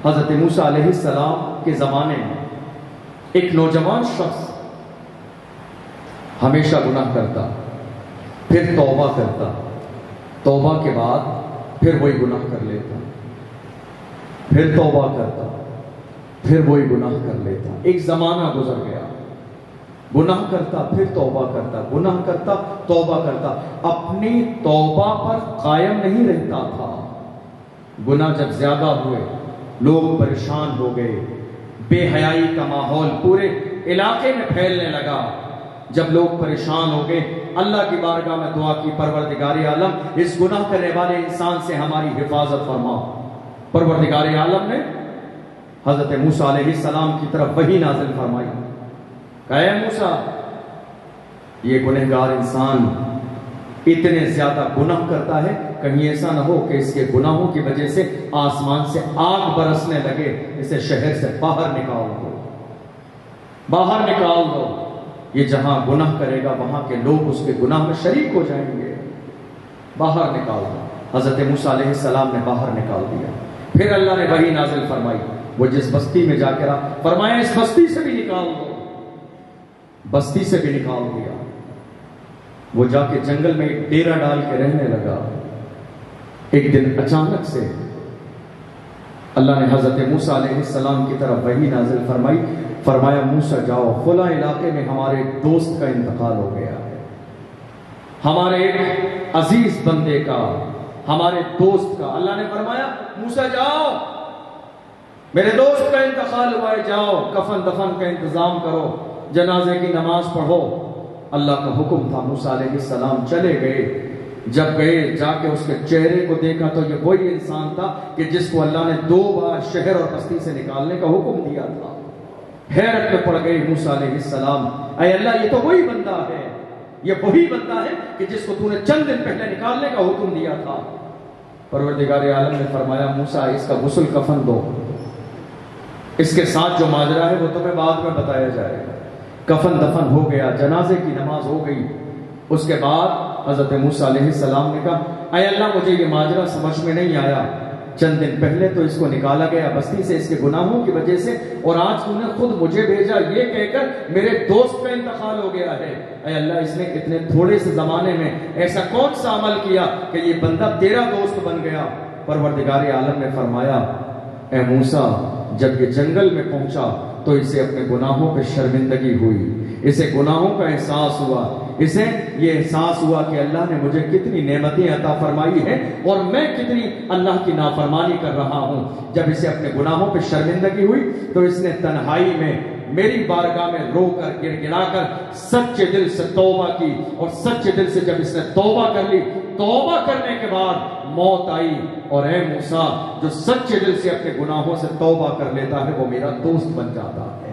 حضرت موسیٰ علیہ السلام کے زمانے میں ایک نوجوان شخص ہمیشہ گناہ کرتا، پھر توبہ کرتا، توبہ کے بعد پھر وہی گناہ کر لیتا، پھر توبہ کرتا، پھر وہی گناہ کر لیتا۔ ایک زمانہ گزر گیا، گناہ کرتا پھر توبہ کرتا، گناہ کرتا توبہ کرتا، اپنی توبہ پر قائم نہیں رہتا تھا۔ گناہ جب زیادہ ہوئے، لوگ پریشان ہو گئے، بے حیائی کا ماحول پورے علاقے میں پھیلنے لگا۔ جب لوگ پریشان ہو گئے، اللہ کی بارگاہ میں دعا کی، پروردگار عالم اس گناہ کرنے والے انسان سے ہماری حفاظت فرما۔ پروردگار عالم نے حضرت موسیٰ علیہ السلام کی طرف وحی نازل فرمائی، کہا اے موسیٰ، یہ گنہگار انسان اتنے زیادہ گناہ کرتا ہے، کہیں ایسا نہ ہو کہ اس کے گناہوں کی وجہ سے آسمان سے آگ برسنے لگے، اسے شہر سے باہر نکال دو، باہر نکال دو۔ یہ جہاں گناہ کرے گا وہاں کے لوگ اس کے گناہ میں شریک ہو جائیں گے، باہر نکال دو۔ حضرت موسیٰ علیہ السلام نے باہر نکال دیا۔ پھر اللہ نے وحی نازل فرمائی، وہ جس بستی میں جا کے رہا، فرمایا اس بستی سے بھی نکال دو، بستی سے بھی نکال دیا۔ وہ جا کے جنگل میں ایک ڈیرا ڈال کے رہنے لگا۔ ایک دن اچانک سے اللہ نے حضرت موسیٰ علیہ السلام کی طرف وحی نازل فرمائی، فرمایا موسیٰ جاؤ، فلاں علاقے میں ہمارے ایک دوست کا انتقال ہو گیا ہے، ہمارے ایک عزیز بندے کا، ہمارے دوست کا۔ اللہ نے فرمایا موسیٰ جاؤ، میرے دوست کا انتقال ہوا ہے، جاؤ کفن دفن کا انتظام کرو، جنازے کی نماز پڑھو۔ اللہ کا حکم تھا، موسیٰ علیہ السلام چلے گئے۔ جب گئے، جا کے اس کے چہرے کو دیکھا تو یہ وہی انسان تھا کہ جس کو اللہ نے 2 بار شہر اور بستی سے نکالنے کا حکم دیا تھا۔ حیرت میں پڑ گئے موسیٰ علیہ السلام، اے اللہ یہ تو وہی بندہ ہے، یہ وہی بندہ ہے کہ جس کو تو نے چند دن پہلے نکالنے کا حکم دیا تھا۔ پروردگار عالم نے فرمایا موسیٰ اس کا غسل کفن دو، اس کے ساتھ جو ماجرا ہے وہ تمہیں بعد میں بتایا جائے گا۔ کفن دفن ہو گیا، جنازے کی نماز ہو گئی۔ اس کے بعد حضرت موسیٰ علیہ السلام نے کہا اے اللہ مجھے یہ ماجرا سمجھ میں نہیں آیا، چند دن پہلے تو اس کو نکالا گیا بستی سے اس کے گناہوں کی وجہ سے، اور آج تو نے خود مجھے بھیجا یہ کہہ کر میرے دوست کا انتقال ہو گیا ہے۔ اے اللہ اس نے اتنے تھوڑے سے زمانے میں ایسا کون سا عمل کیا کہ یہ بندہ تیرا دوست بن گیا؟ پروردگار عالم نے فرمایا اے موسیٰ جب یہ جنگل میں پہنچا تو اسے اپنے گناہوں پہ شرمندگی ہوئی، اسے گناہوں کا احساس ہوا، اسے یہ احساس ہوا کہ اللہ نے مجھے کتنی نعمتیں عطا فرمائی ہیں اور میں کتنی اللہ کی نافرمانی کر رہا ہوں۔ جب اسے اپنے گناہوں پہ شرمندگی ہوئی تو اس نے تنہائی میں میری بارگاہ میں رو کر گر گڑا کر سچے دل سے توبہ کی، اور سچے دل سے جب اس نے توبہ کر لی، توبہ کرنے کے بعد موت آئی، اور اے موسیٰ جو سچے دل سے اپنے گناہوں سے توبہ کر لیتا ہے وہ میرا دوست بن جاتا ہے۔